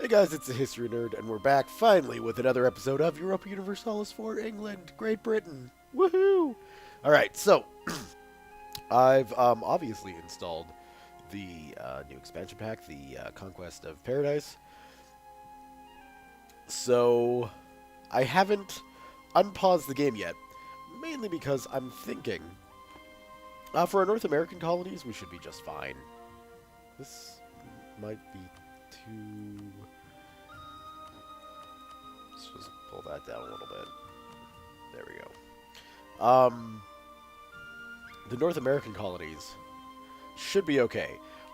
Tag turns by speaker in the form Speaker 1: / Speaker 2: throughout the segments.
Speaker 1: Hey guys, it's the History Nerd, and we're back finally with another episode of Europa Universalis for England, Great Britain. Woohoo! Alright, so, I've obviously installed the new expansion pack, the Conquest of Paradise. So, I haven't unpaused the game yet, mainly because I'm thinking, for our North American colonies, we should be just fine. This might be too... Let's just pull that down a little bit. There we go. The North American colonies should be okay.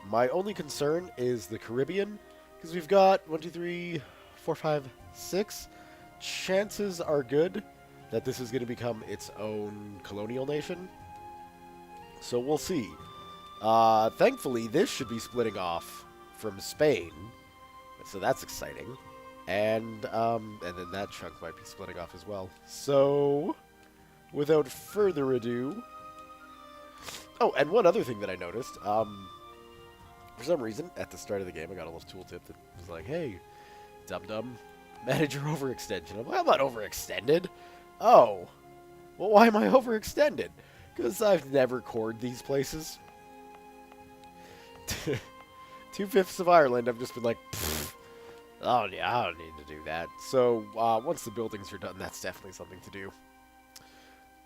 Speaker 1: My only concern is the Caribbean, because we've got 1, 2, 3, 4, 5, 6. Chances are good that this is going to become its own colonial nation. So we'll see. Thankfully, this should be splitting off from Spain, so that's exciting. And then that chunk might be splitting off as well. So, without further ado... Oh, and one other thing that I noticed, for some reason, at the start of the game, I got a little tooltip that was like, hey, dum-dum, manage your overextension. I'm like, I'm not overextended. Oh, well, why am I overextended? Because I've never cored these places. 2/5 of Ireland, I've just been like, pfft. Oh, yeah, I don't need to do that. So, once the buildings are done, that's definitely something to do.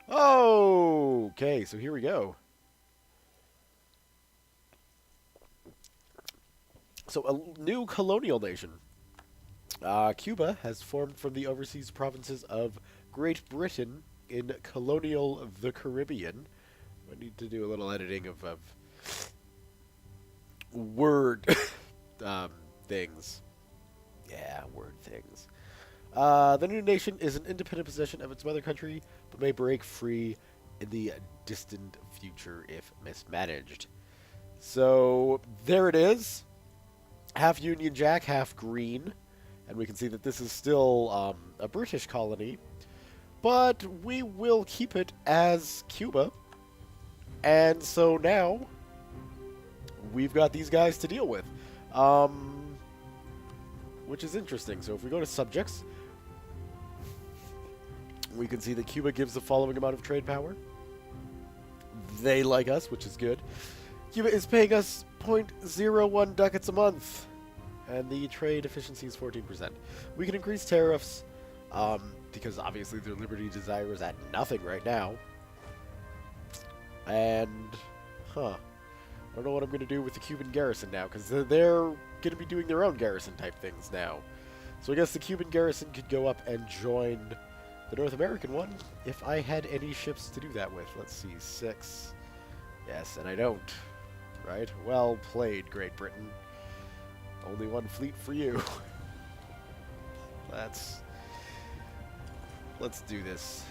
Speaker 1: Oh, okay, so here we go. So, a new colonial nation. Cuba has formed from the overseas provinces of Great Britain in colonial the Caribbean. I need to do a little editing of word things. Yeah, word things. The new nation is an independent possession of its mother country, but may break free in the distant future if mismanaged. So, there it is. Half Union Jack, half green. And we can see that this is still a British colony. But we will keep it as Cuba. And so now, we've got these guys to deal with. Which is interesting. So if we go to subjects, we can see that Cuba gives the following amount of trade power. They like us, which is good. Cuba is paying us 0.01 ducats a month, and the trade efficiency is 14%. We can increase tariffs, because obviously their liberty desire is at nothing right now. And, I don't know what I'm going to do with the Cuban garrison now, because they're going to be doing their own garrison type things now. So I guess the Cuban garrison could go up and join the North American one if I had any ships to do that with. Let's see, 6. Yes, and I don't. Right? Well played, Great Britain. Only one fleet for you. Let's do this.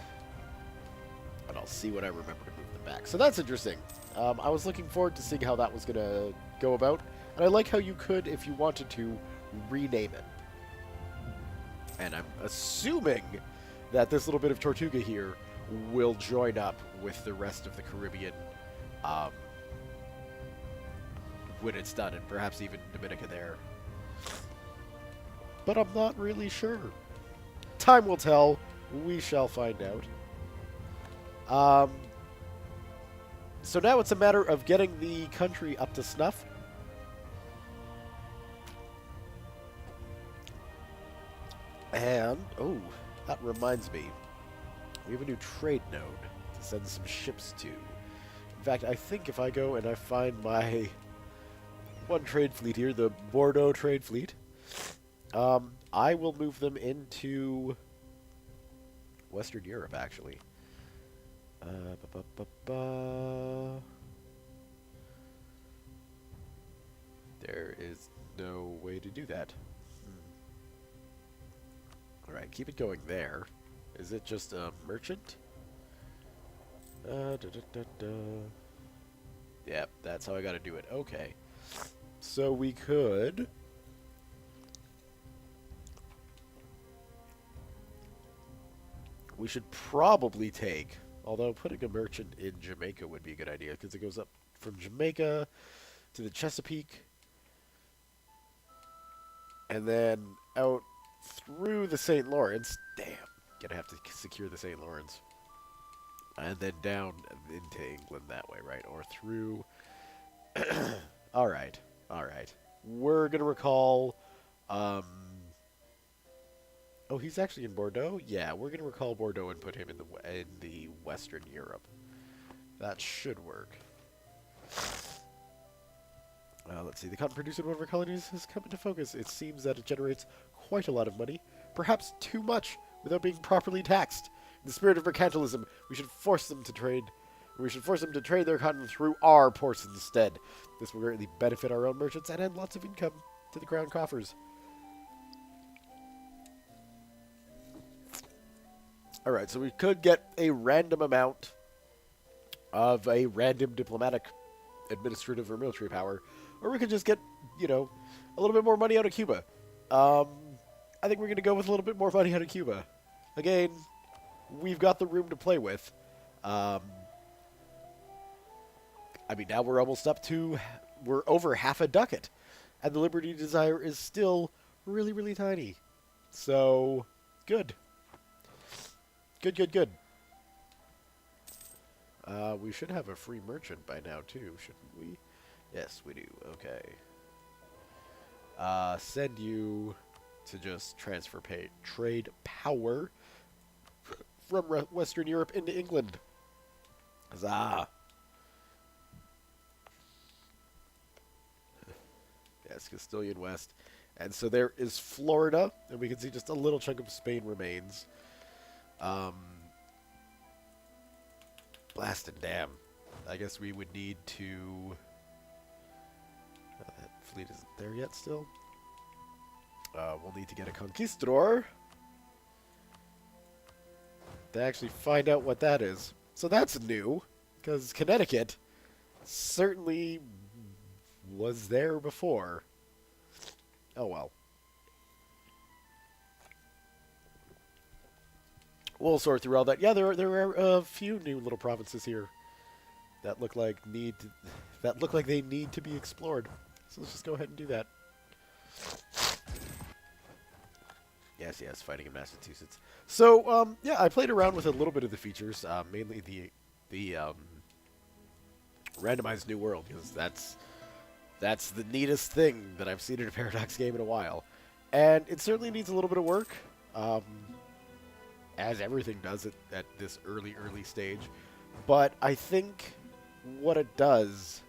Speaker 1: And I'll see what I remember to move them back. So that's interesting. I was looking forward to seeing how that was going to go about. And I like how you could, if you wanted to, rename it. And I'm assuming that this little bit of Tortuga here will join up with the rest of the Caribbean when it's done, and perhaps even Dominica there. But I'm not really sure. Time will tell. We shall find out. So now it's a matter of getting the country up to snuff. And, oh, that reminds me. We have a new trade node to send some ships to. In fact, I think if I go and I find my one trade fleet here, the Bordeaux trade fleet, I will move them into Western Europe, actually. There is no way to do that. Alright, keep it going there. Is it just a merchant? Yep, that's how I gotta do it. Okay. So we could... We should probably take... Although putting a merchant in Jamaica would be a good idea, because it goes up from Jamaica to the Chesapeake. And then out through the St. Lawrence. Damn. Gonna have to secure the St. Lawrence. And then down into England that way, right? Or through... Alright. Alright. We're gonna recall... Oh, he's actually in Bordeaux? Yeah, we're gonna recall Bordeaux and put him in the Western Europe. That should work. Let's see. The cotton produced in one of our colonies has come into focus. It seems that it generates quite a lot of money. Perhaps too much, without being properly taxed. In the spirit of mercantilism, we should force them to trade. We should force them to trade their cotton through our ports instead. This will greatly benefit our own merchants and add lots of income to the crown coffers. Alright, so we could get a random amount of a random diplomatic, administrative, or military power. Or we could just get, you know, a little bit more money out of Cuba. I think we're going to go with a little bit more money out of Cuba. Again, we've got the room to play with. I mean, now we're almost up to... We're over half a ducat. And the Liberty Desire is still really, really tiny. So, good. Good, good, good. We should have a free merchant by now, too, shouldn't we? Yes, we do. Okay. Send you to just transfer trade power from Western Europe into England. Huzzah! Yes, Castilian West. And so there is Florida, and we can see just a little chunk of Spain remains. Blast and damn. I guess we would need to... that fleet isn't there yet still. We'll need to get a conquistador to actually find out what that is. So that's new, because Connecticut certainly was there before. Oh well. We'll sort through all that. Yeah, there are a few new little provinces here that look like they need to be explored. So let's just go ahead and do that. Yes, yes, fighting in Massachusetts. So, yeah, I played around with a little bit of the features, mainly the randomized new world, because that's the neatest thing that I've seen in a Paradox game in a while. And it certainly needs a little bit of work, as everything does at this early stage. But I think what it does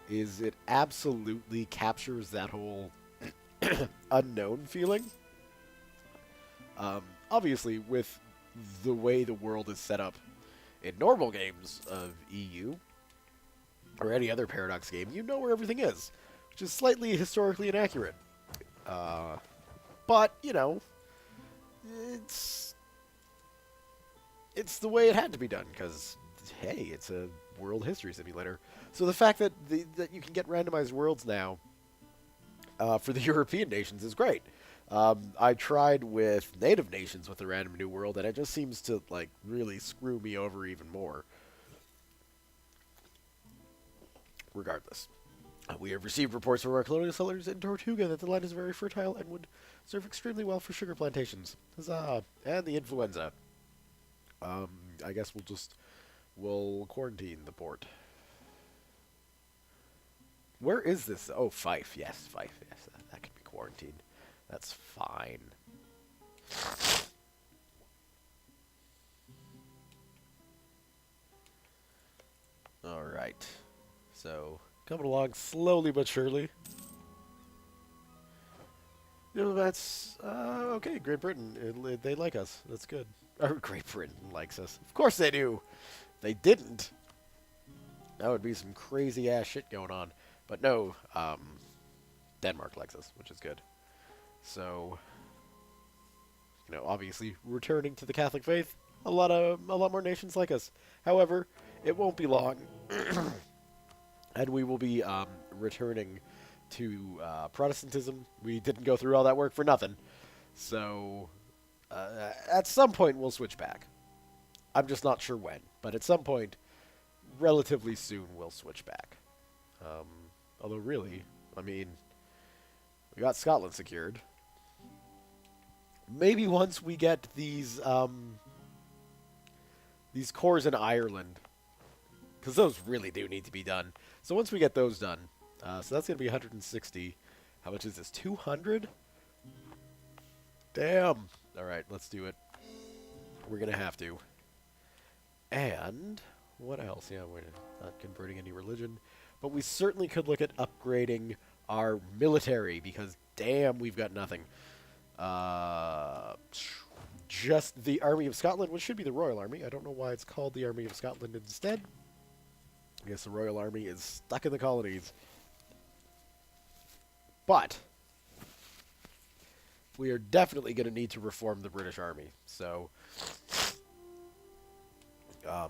Speaker 1: is it absolutely captures that whole unknown feeling. Obviously, with the way the world is set up in normal games of EU, or any other Paradox game, you know where everything is, which is slightly historically inaccurate. But, you know, it's the way it had to be done, because, hey, it's a world history simulator. So the fact that that you can get randomized worlds now for the European nations is great. I tried with native nations with the random new world, and it just seems to, like, really screw me over even more. Regardless. We have received reports from our colonial settlers in Tortuga that the land is very fertile and would serve extremely well for sugar plantations. Huzzah! And the influenza. I guess we'll quarantine the port. Where is this? Oh, Fife. Yes, Fife. Yes, that can be quarantined. That's fine. Alright. So, coming along slowly but surely. You know, that's... okay, Great Britain. They like us. That's good. Or Great Britain likes us. Of course they do! They didn't. That would be some crazy-ass shit going on. But no, Denmark likes us, which is good. So, you know, obviously, returning to the Catholic faith, a lot more nations like us. However, it won't be long, and we will be returning to Protestantism. We didn't go through all that work for nothing. So, at some point, we'll switch back. I'm just not sure when, but at some point, relatively soon, we'll switch back. Although, really, I mean, We got Scotland secured. Maybe once we get these cores in Ireland, because those really do need to be done. So once we get those done, so that's going to be 160. How much is this? 200? Damn. All right, let's do it. We're going to have to. And what else? Yeah, we're not converting any religion. But we certainly could look at upgrading our military, because damn, we've got nothing. Just the Army of Scotland, which should be the Royal Army. I don't know why it's called the Army of Scotland instead. I guess the Royal Army is stuck in the colonies. But we are definitely going to need to reform the British Army. So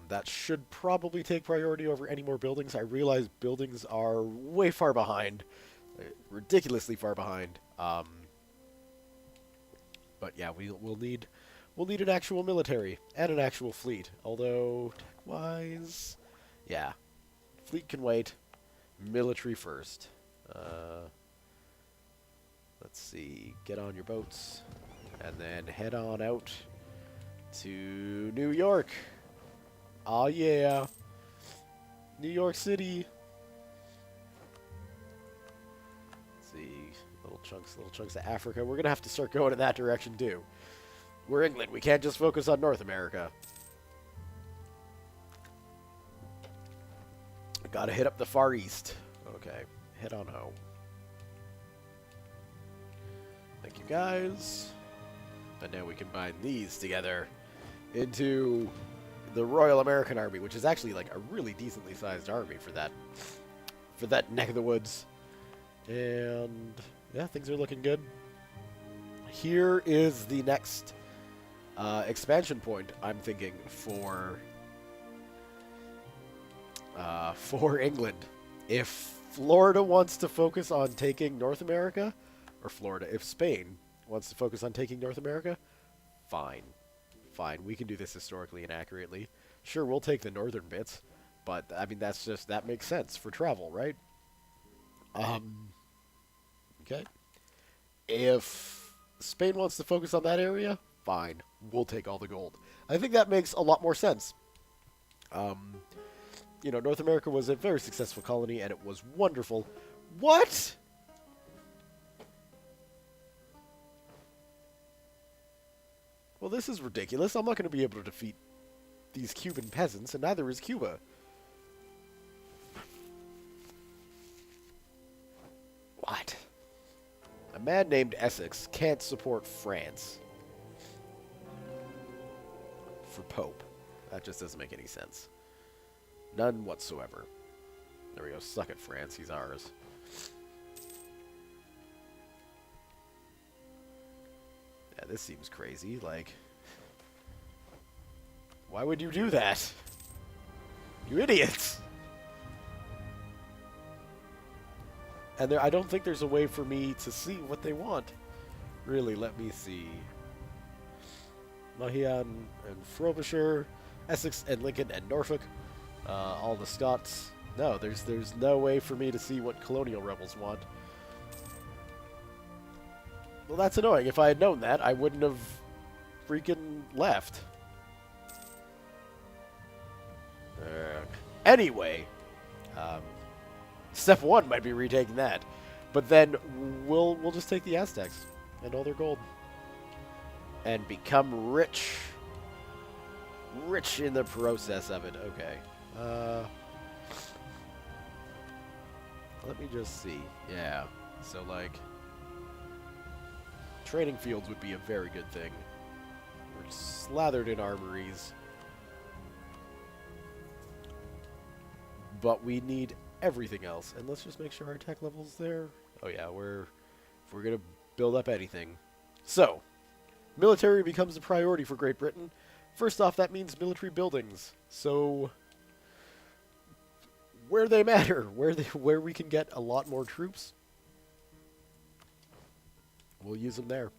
Speaker 1: that should probably take priority over any more buildings. I realize buildings are way far behind. Ridiculously far behind. But yeah, we'll need an actual military and an actual fleet. Although tech-wise, yeah, fleet can wait. Military first. Let's see. Get on your boats, and then head on out to New York. Oh yeah, New York City. Let's see. Little chunks of Africa. We're going to have to start going in that direction, too. We're England. We can't just focus on North America. Gotta hit up the Far East. Okay. Head on home. Thank you, guys. And now we combine these together into the Royal American Army, which is actually like a really decently sized army for that neck of the woods. And yeah, things are looking good. Here is the next expansion point, I'm thinking, for England. If Florida wants to focus on taking North America, or Florida, if Spain wants to focus on taking North America, fine. Fine, we can do this historically and accurately. Sure, we'll take the northern bits, but, I mean, that makes sense for travel, right? Okay. If Spain wants to focus on that area, fine. We'll take all the gold. I think that makes a lot more sense. You know, North America was a very successful colony, and it was wonderful. What? Well, this is ridiculous. I'm not going to be able to defeat these Cuban peasants, and neither is Cuba. What? A man named Essex can't support France for Pope. That just doesn't make any sense. None whatsoever. There we go. Suck it, France. He's ours. Yeah, this seems crazy. Like, why would you do that? You idiots! And I don't think there's a way for me to see what they want. Really, let me see. Mahia and Frobisher, Essex and Lincoln and Norfolk, all the Scots. No, there's no way for me to see what colonial rebels want. Well, that's annoying. If I had known that, I wouldn't have freaking left. Anyway, step one might be retaking that, but then we'll just take the Aztecs and all their gold and become rich in the process of it. Okay. Let me just see. Yeah. So like, training fields would be a very good thing. We're slathered in armories. But we need everything else. And let's just make sure our tech level's there. Oh yeah, if we're going to build up anything. So, military becomes a priority for Great Britain. First off, that means military buildings. So, where they matter, where we can get a lot more troops, we'll use them there.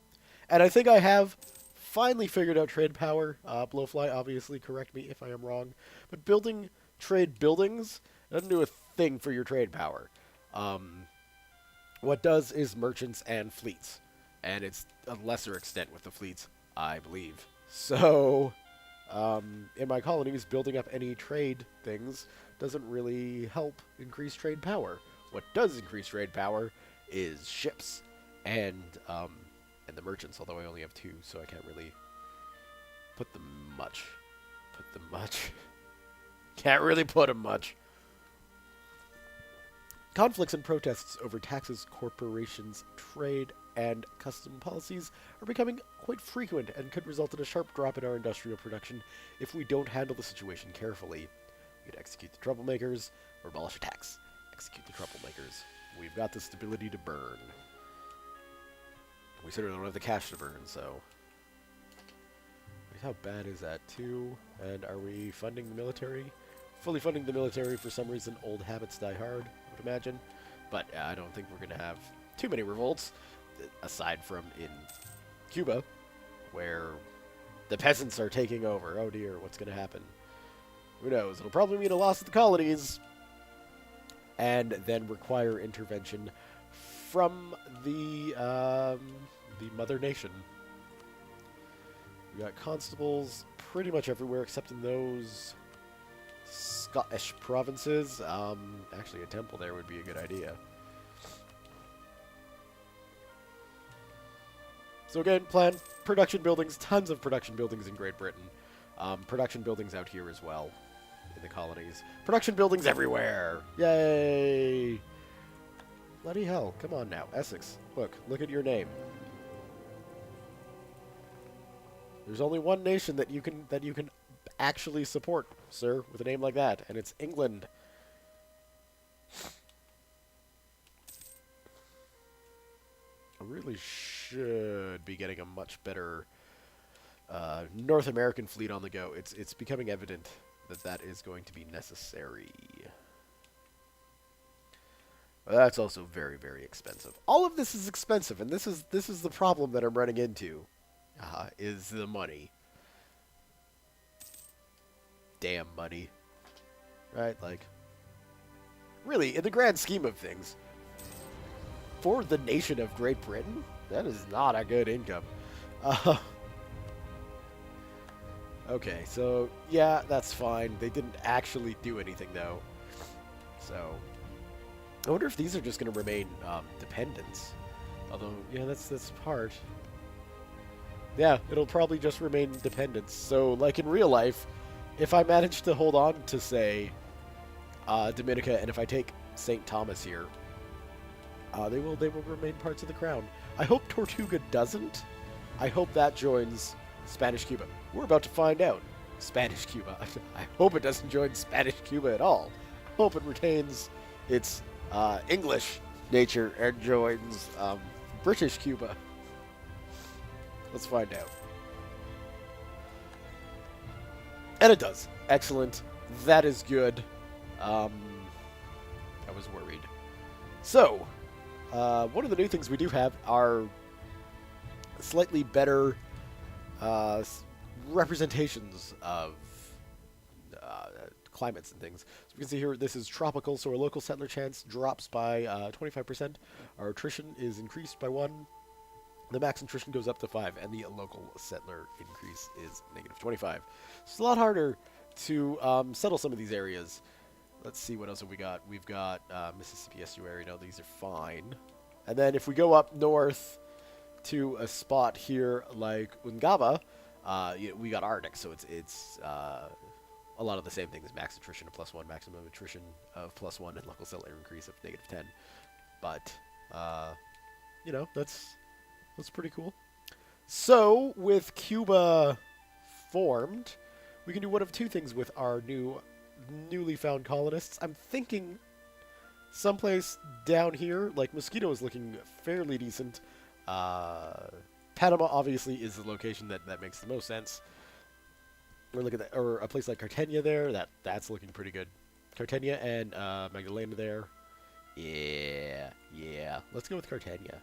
Speaker 1: And I think I have finally figured out trade power. Blowfly, obviously, correct me if I am wrong. But building trade buildings doesn't do a thing for your trade power. What does is merchants and fleets. And it's a lesser extent with the fleets, I believe. So, in my colonies, building up any trade things doesn't really help increase trade power. What does increase trade power is ships and the merchants, although I only have 2, so I can't really put them much. Can't really put them much. Conflicts and protests over taxes, corporations, trade, and custom policies are becoming quite frequent and could result in a sharp drop in our industrial production if we don't handle the situation carefully. We could execute the troublemakers or abolish a tax. Execute the troublemakers. We've got the stability to burn. We certainly don't have the cash to burn, so... How bad is that, too? And are we funding the military? Fully funding the military, for some reason, old habits die hard, I would imagine. But I don't think we're going to have too many revolts, aside from in Cuba, where the peasants are taking over. Oh dear, what's going to happen? Who knows? It'll probably mean a loss of the colonies, and then require intervention from the mother nation. We got constables pretty much everywhere except in those Scottish provinces. Actually, a temple there would be a good idea. So again, plan production buildings, tons of production buildings in Great Britain. Production buildings out here as well in the colonies. Production buildings everywhere! Yay! Bloody hell, come on now. Essex, look at your name. There's only one nation that you can actually support, sir, with a name like that, and it's England. I really should be getting a much better North American fleet on the go. It's becoming evident that that is going to be necessary. But that's also very, very expensive. All of this is expensive, and this is the problem that I'm running into. Is the money. Damn money. Right? Like, really, in the grand scheme of things, for the nation of Great Britain, that is not a good income. Okay, so, yeah, that's fine. They didn't actually do anything, though. So, I wonder if these are just going to remain dependents. Although, yeah, that's hard. Yeah, it'll probably just remain dependents. So, like in real life, if I manage to hold on to, say, Dominica, and if I take St. Thomas here, they will remain parts of the crown. I hope Tortuga doesn't. I hope that joins Spanish Cuba. We're about to find out. Spanish Cuba. I hope it doesn't join Spanish Cuba at all. I hope it retains its English nature and joins British Cuba. Let's find out. And it does. Excellent. That is good. I was worried. So, one of the new things we do have are slightly better representations of climates and things. So we can see here this is tropical, so our local settler chance drops by 25%. Our attrition is increased by 1. The max attrition goes up to 5, and the local settler increase is -25. It's a lot harder to settle some of these areas. Let's see, what else have we got? We've got Mississippi estuary. No, these are fine. And then if we go up north to a spot here like Ungava, we got Arctic, so it's a lot of the same things. Max attrition of +1, maximum attrition of +1, and local settler increase of -10. But, you know, that's pretty cool. So, with Cuba formed, we can do one of 2 things with our newly found colonists. I'm thinking someplace down here, like Mosquito is looking fairly decent. Panama obviously is the location that makes the most sense. Or look at that, or a place like Cartagena there. That's looking pretty good. Cartagena and Magdalena there. Yeah. Let's go with Cartagena.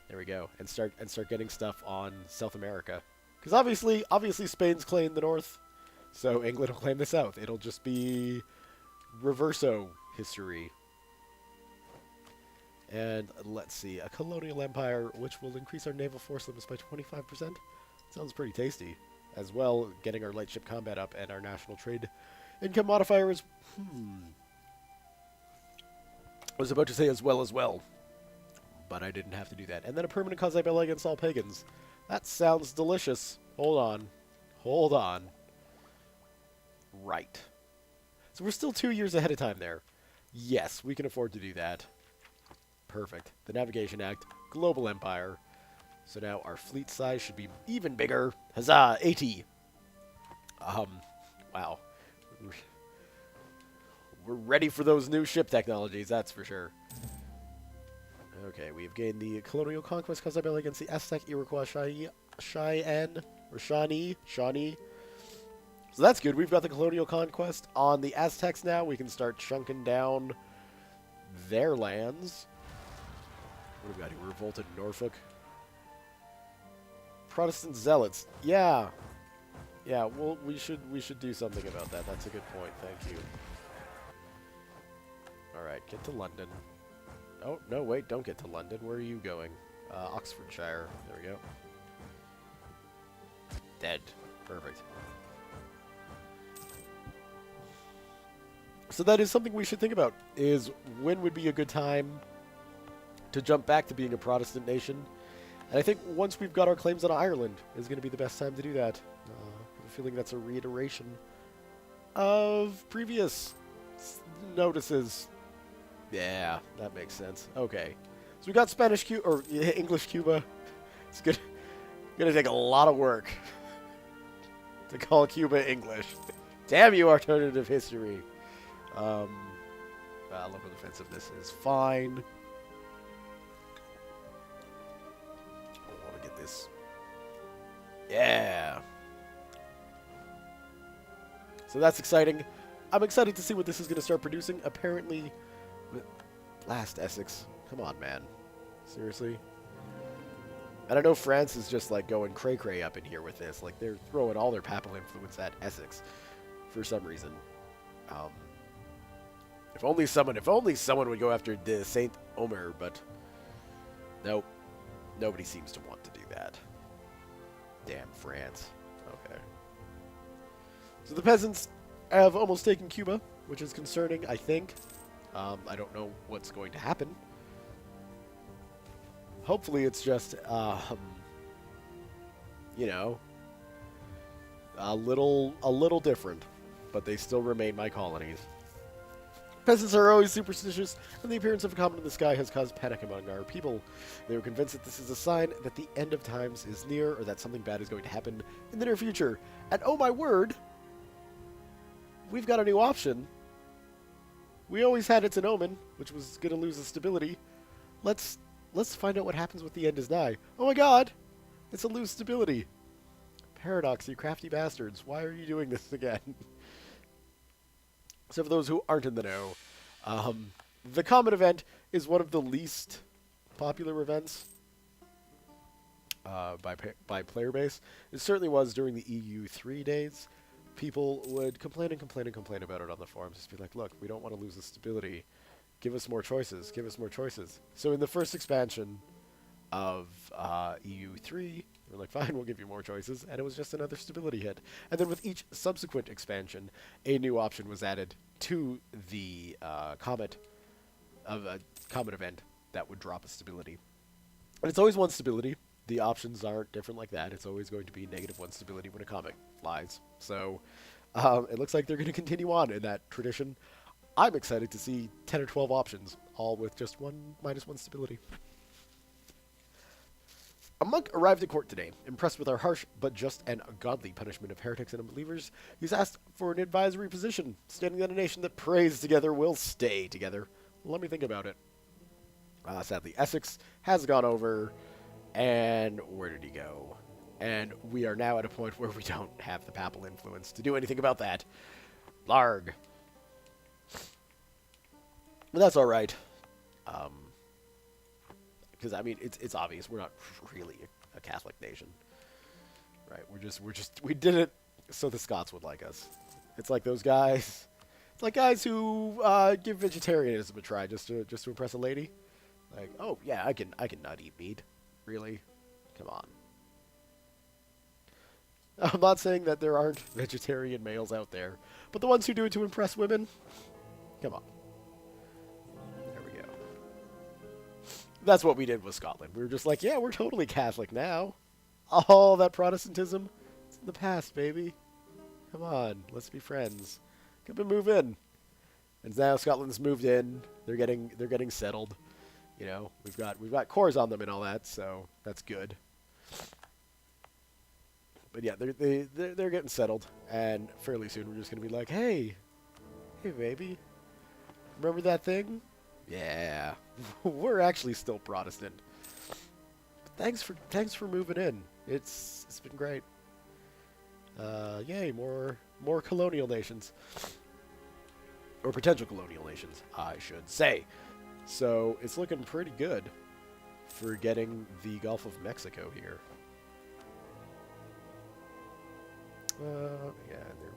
Speaker 1: There we go, and start getting stuff on South America, because obviously Spain's claimed the north, so England will claim the south. It'll just be reverso history. And let's see, a colonial empire which will increase our naval force limits by 25%. Sounds pretty tasty. As well, getting our light ship combat up and our national trade income modifier is... I was about to say as well, but I didn't have to do that. And then a permanent quasi-belly against all pagans. That sounds delicious. Hold on. Hold on. Right. So we're still 2 years ahead of time there. Yes, we can afford to do that. Perfect. The Navigation Act, global empire. So now our fleet size should be even bigger. Huzzah, 80. Wow. We're ready for those new ship technologies, that's for sure. Okay, we've gained the colonial conquest quasi-belly against the Aztec, Iroquois, Cheyenne, or Shawnee. So that's good. We've got the colonial conquest on the Aztecs now. We can start chunking down their lands. What have we got here? Revolted Norfolk. Protestant zealots. Yeah. Yeah, well, we should do something about that. That's a good point. Thank you. Alright, get to London. Oh, no, wait, don't get to London. Where are you going? Oxfordshire. There we go. Dead. Perfect. So that is something we should think about, is when would be a good time to jump back to being a Protestant nation. And I think once we've got our claims on Ireland is going to be the best time to do that. I have a feeling that's a reiteration of previous notices. Yeah, that makes sense. Okay. So we got Spanish Cuba, or English Cuba. It's gonna take a lot of work to call Cuba English. Damn you, alternative history. Liberal defensiveness is fine. I want to get this. Yeah. So that's exciting. I'm excited to see what this is going to start producing. Apparently, last Essex. Come on, man. Seriously? And I know France is just like going cray-cray up in here with this. Like they're throwing all their papal influence at Essex for some reason. If only someone would go after the Saint Omer, but nope. Nobody seems to want to do that. Damn France. Okay. So the peasants have almost taken Cuba, which is concerning, I think. I don't know what's going to happen. Hopefully it's just, you know, a little different, but they still remain my colonies. Peasants are always superstitious, and the appearance of a comet in the sky has caused panic among our people. They are convinced that this is a sign that the end of times is near, or that something bad is going to happen in the near future. And oh my word, we've got a new option. We always had It's an Omen, which was going to lose its stability. Let's find out what happens with the end is nigh. Oh my god, it's a lose stability. Paradox, you crafty bastards. Why are you doing this again? So for those who aren't in the know, the Comet event is one of the least popular events by player base. It certainly was during the EU3 days. People would complain and complain and complain about it on the forums. Just be like, look, we don't want to lose the stability. Give us more choices. Give us more choices. So in the first expansion of EU3, we're like, fine, we'll give you more choices. And it was just another stability hit. And then with each subsequent expansion, a new option was added to the Comet event that would drop a stability. And it's always one stability. The options aren't different like that. It's always going to be -1 stability when a comet flies. So it looks like they're going to continue on in that tradition. I'm excited to see 10 or 12 options, all with just -1 stability. A monk arrived at court today. Impressed with our harsh but just and godly punishment of heretics and unbelievers, he's asked for an advisory position, stating that a nation that prays together will stay together. Let me think about it. Sadly, Essex has gone over, and where did he go? And we are now at a point where we don't have the papal influence to do anything about that. Larg. But that's all right. Because I mean, it's obvious we're not really a Catholic nation, right? We did it so the Scots would like us. It's like those guys. It's like guys who give vegetarianism a try just to impress a lady. Like, oh yeah, I can not eat meat. Really? Come on. I'm not saying that there aren't vegetarian males out there, but the ones who do it to impress women, come on. There we go. That's what we did with Scotland. We were just like, yeah, we're totally Catholic now. All that Protestantism, it's in the past, baby. Come on, let's be friends. Come and move in. And now Scotland's moved in. They're getting settled. You know, we've got cores on them and all that, so that's good. But yeah, they're getting settled, and fairly soon we're just gonna be like, hey, baby, remember that thing? Yeah, we're actually still Protestant. But thanks for moving in. It's been great. Yay, more colonial nations, or potential colonial nations, I should say. So it's looking pretty good for getting the Gulf of Mexico here. Yeah, there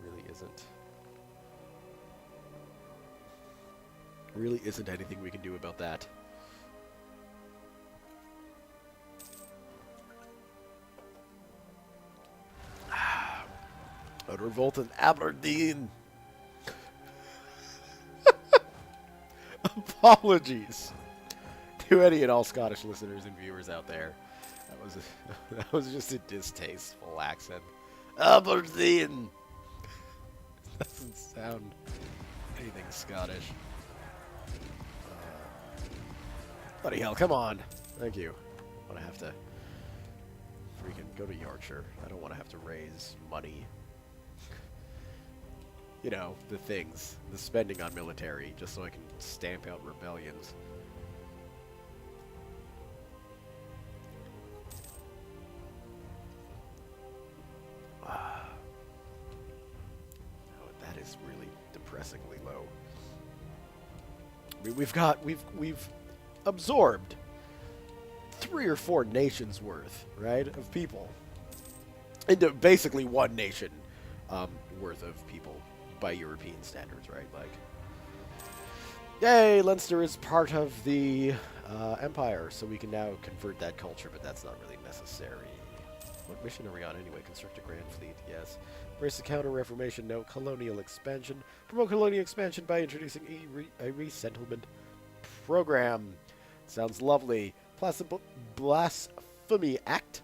Speaker 1: really isn't anything we can do about that. A revolt in Aberdeen. Apologies to any and all Scottish listeners and viewers out there. That was just a distasteful accent. Aberdeen doesn't sound anything Scottish. Bloody hell, come on. Thank you. I want to have to freaking go to Yorkshire. I don't want to have to raise money. You know, the things. The spending on military, just so I can stamp out rebellions. That is really depressingly low. I mean, we've absorbed 3 or 4 nations worth, right, of people into basically one nation worth of people by European standards, right? Like, yay, Leinster is part of the empire, so we can now convert that culture, but that's not really necessary. What mission are we on anyway? Construct a grand fleet, yes. Embrace the counter-reformation, no colonial expansion. Promote colonial expansion by introducing a resettlement program. Sounds lovely. Blasphemy Act.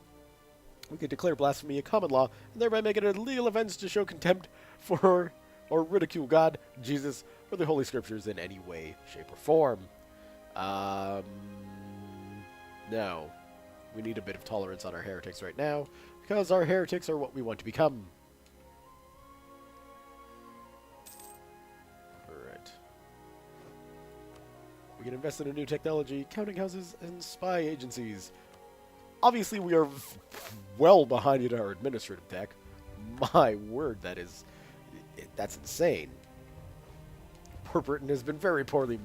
Speaker 1: We could declare blasphemy a common law, and thereby make it a legal offense to show contempt for or ridicule God, Jesus, or the Holy Scriptures in any way, shape, or form. No. We need a bit of tolerance on our heretics right now, because our heretics are what we want to become. Alright. We can invest in a new technology, counting houses, and spy agencies. Obviously, we are well behind in our administrative tech. My word, that's insane. Poor Britain has been very poorly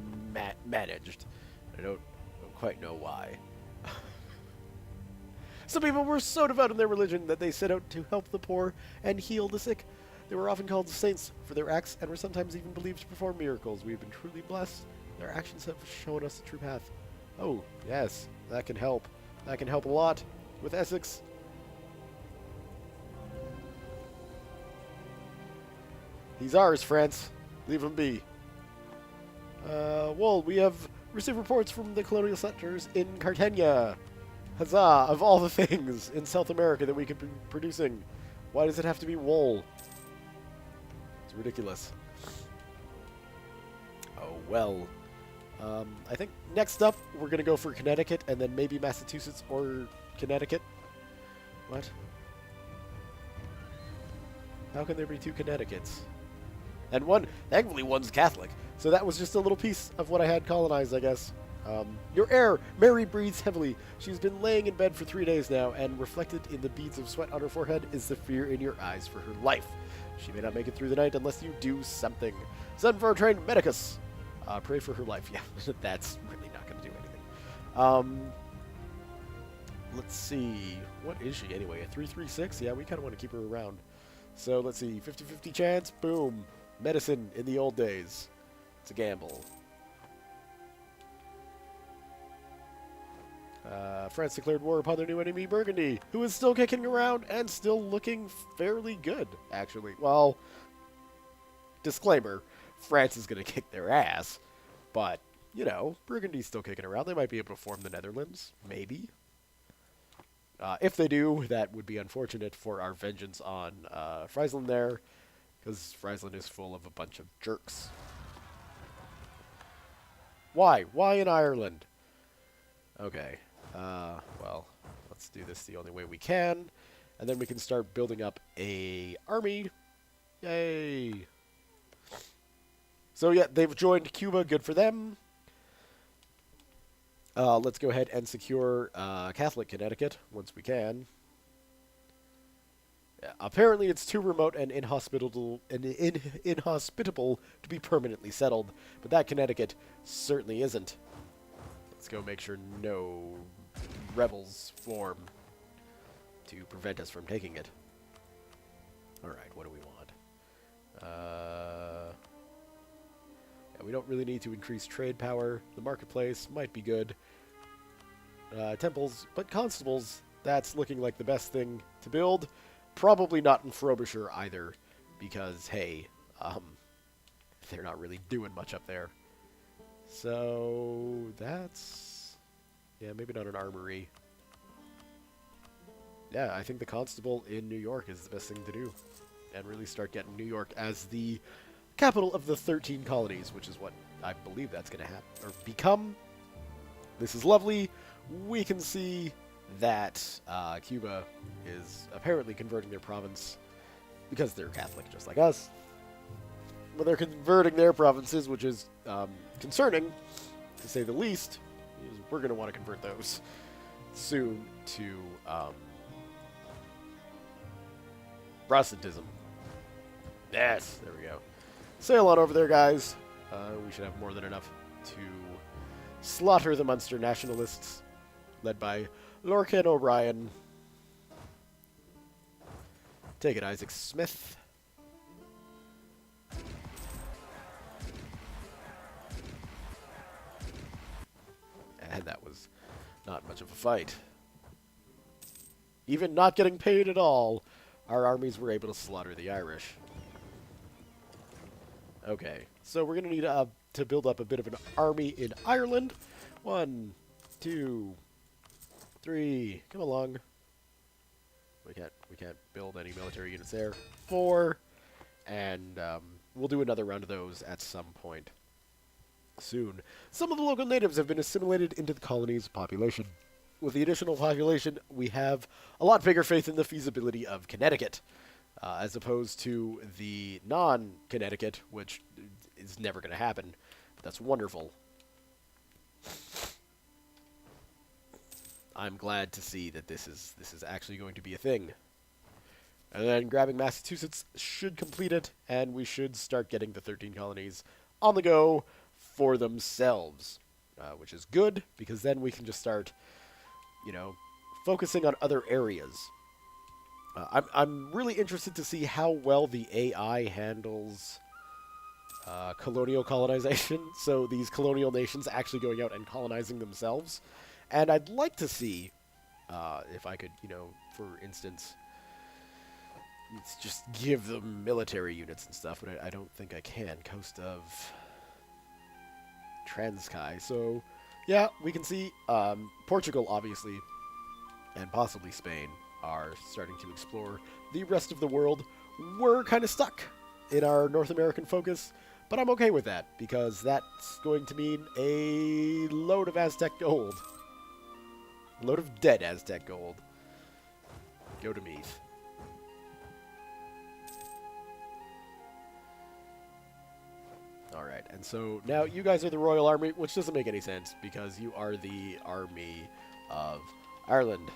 Speaker 1: managed. I don't quite know why. Some people were so devout in their religion that they set out to help the poor and heal the sick. They were often called saints for their acts and were sometimes even believed to perform miracles. We have been truly blessed. Their actions have shown us the true path. Oh, yes, that can help. That can help a lot with Essex. He's ours, France. Leave him be. Well, we have received reports from the colonial settlers in Cartagena. Huzzah! Of all the things in South America that we could be producing, why does it have to be wool? It's ridiculous. Oh, well. I think next up, we're going to go for Connecticut, and then maybe Massachusetts or Connecticut. What? How can there be 2 Connecticut's? And thankfully one's Catholic. So that was just a little piece of what I had colonized, I guess. Your heir, Mary, breathes heavily. She's been laying in bed for 3 days now, and reflected in the beads of sweat on her forehead is the fear in your eyes for her life. She may not make it through the night unless you do something. Send for a trained medicus. Pray for her life. Yeah, that's really not going to do anything. Let's see. What is she anyway? A 336? Yeah, we kind of want to keep her around. So let's see. 50-50 chance. Boom. Medicine in the old days. It's a gamble. France declared war upon their new enemy, Burgundy, who is still kicking around and still looking fairly good, actually. Well, disclaimer, France is going to kick their ass, but, you know, Burgundy's still kicking around. They might be able to form the Netherlands, maybe. If they do, that would be unfortunate for our vengeance on Friesland there, because Friesland is full of a bunch of jerks. Why? Why in Ireland? Okay. Well, let's do this the only way we can, and then we can start building up a army. Yay! So yeah, they've joined Cuba. Good for them. Let's go ahead and secure Catholic Connecticut once we can. Yeah, apparently, it's too remote and inhospitable to be permanently settled, but that Connecticut certainly isn't. Let's go make sure no rebels form to prevent us from taking it. Alright, what do we want? Yeah, we don't really need to increase trade power. The marketplace might be good. Temples, but constables, that's looking like the best thing to build. Probably not in Frobisher either, because, hey, they're not really doing much up there. So, that's... yeah, maybe not an armory. Yeah, I think the constable in New York is the best thing to do. And really start getting New York as the capital of the 13 colonies, which is what I believe that's going to happen, or become. This is lovely. We can see that Cuba is apparently converting their province, because they're Catholic just like us. But they're converting their provinces, which is concerning, to say the least. We're going to want to convert those soon to Protestantism. Yes, there we go. Sail on over there, guys. We should have more than enough to slaughter the Munster nationalists, led by Lorcan O'Brien. Take it, Isaac Smith. And that was not much of a fight. Even not getting paid at all, our armies were able to slaughter the Irish. Okay, so we're going to need to build up a bit of an army in Ireland. 1, 2, 3, come along. We can't build any military units there. 4, and we'll do another round of those at some point soon. Some of the local natives have been assimilated into the colony's population. With the additional population, we have a lot bigger faith in the feasibility of Connecticut, as opposed to the non-Connecticut, which is never going to happen. But that's wonderful. I'm glad to see that this is actually going to be a thing. And then grabbing Massachusetts should complete it, and we should start getting the 13 colonies on the go for themselves, which is good, because then we can just start, you know, focusing on other areas. I'm really interested to see how well the AI handles colonial colonization, so these colonial nations actually going out and colonizing themselves. And I'd like to see, if I could, you know, for instance, just give them military units and stuff, but I don't think I can. Coast of Transkei. So, yeah, we can see Portugal, obviously, and possibly Spain are starting to explore the rest of the world. We're kind of stuck in our North American focus, but I'm okay with that, because that's going to mean a load of Aztec gold. A load of dead Aztec gold. Go to Meath. Alright, and so now you guys are the Royal Army, which doesn't make any sense, because you are the Army of Ireland.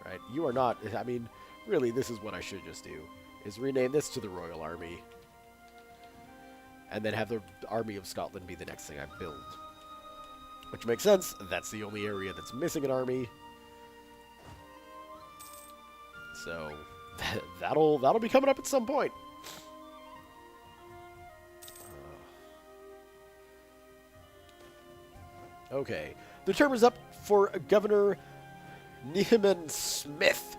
Speaker 1: Right? You are not... I mean, really, this is what I should just do, is rename this to the Royal Army, and then have the Army of Scotland be the next thing I build. Which makes sense. That's the only area that's missing an army. So, that'll be coming up at some point. Okay. The term is up for Governor Neiman Smith.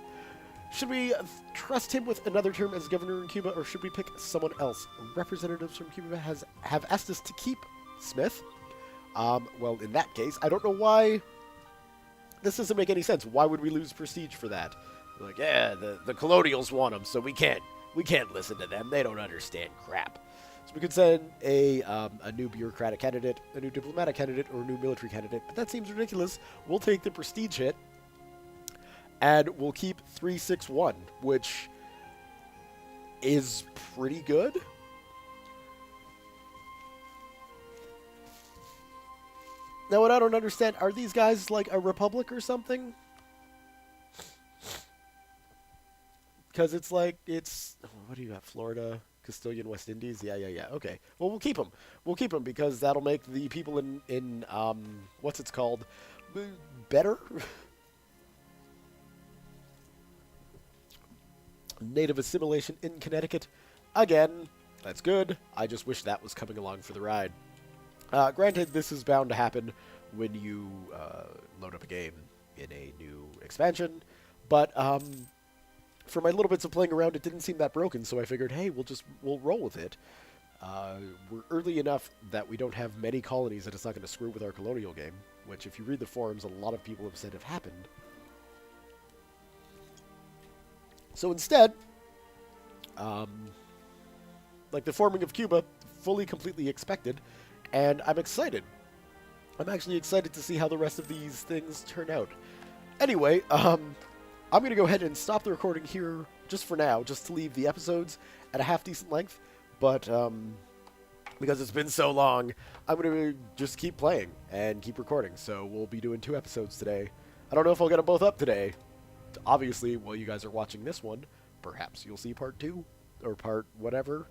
Speaker 1: Should we trust him with another term as governor in Cuba, or should we pick someone else? Representatives from Cuba have asked us to keep Smith. Well, in that case, I don't know why. This doesn't make any sense. Why would we lose prestige for that? Like, yeah, the colonials want them, so we can't listen to them. They don't understand crap. So we could send a new bureaucratic candidate, a new diplomatic candidate, or a new military candidate. But that seems ridiculous. We'll take the prestige hit, and we'll keep 361, which is pretty good. Now, what I don't understand, are these guys like a republic or something? Because it's like, what do you got, Florida, Castilian, West Indies? Yeah, okay. Well, we'll keep them. We'll keep them because that'll make the people in what's it's called, better? Native assimilation in Connecticut. Again, that's good. I just wish that was coming along for the ride. Granted, this is bound to happen when you load up a game in a new expansion, but for my little bits of playing around, it didn't seem that broken, so I figured, hey, we'll roll with it. We're early enough that we don't have many colonies that it's not going to screw with our colonial game, which, if you read the forums, a lot of people have said have happened. So instead, like the forming of Cuba, fully, completely expected, and I'm excited. I'm actually excited to see how the rest of these things turn out. Anyway, I'm going to go ahead and stop the recording here just for now, just to leave the episodes at a half-decent length. But because it's been so long, I'm going to just keep playing and keep recording. So we'll be doing 2 episodes today. I don't know if I'll get them both up today. Obviously, while you guys are watching this one, perhaps you'll see part 2 or part whatever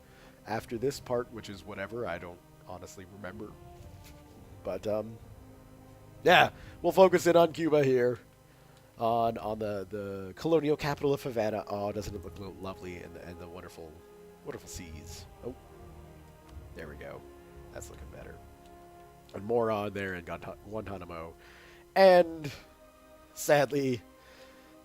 Speaker 1: after this part, which is whatever. I don't honestly remember. But, yeah, we'll focus in on Cuba here. On the colonial capital of Havana. Oh, doesn't it look lovely? And the wonderful seas. Oh, there we go. That's looking better. And more on there in Guantanamo. And, sadly,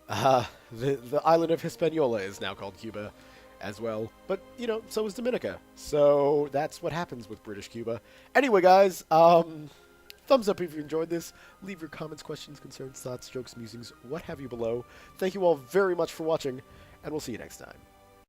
Speaker 1: the island of Hispaniola is now called Cuba as well. But, you know, so is Dominica. So that's what happens with British Cuba. Anyway, guys, thumbs up if you enjoyed this. Leave your comments, questions, concerns, thoughts, jokes, musings, what have you below. Thank you all very much for watching, and we'll see you next time.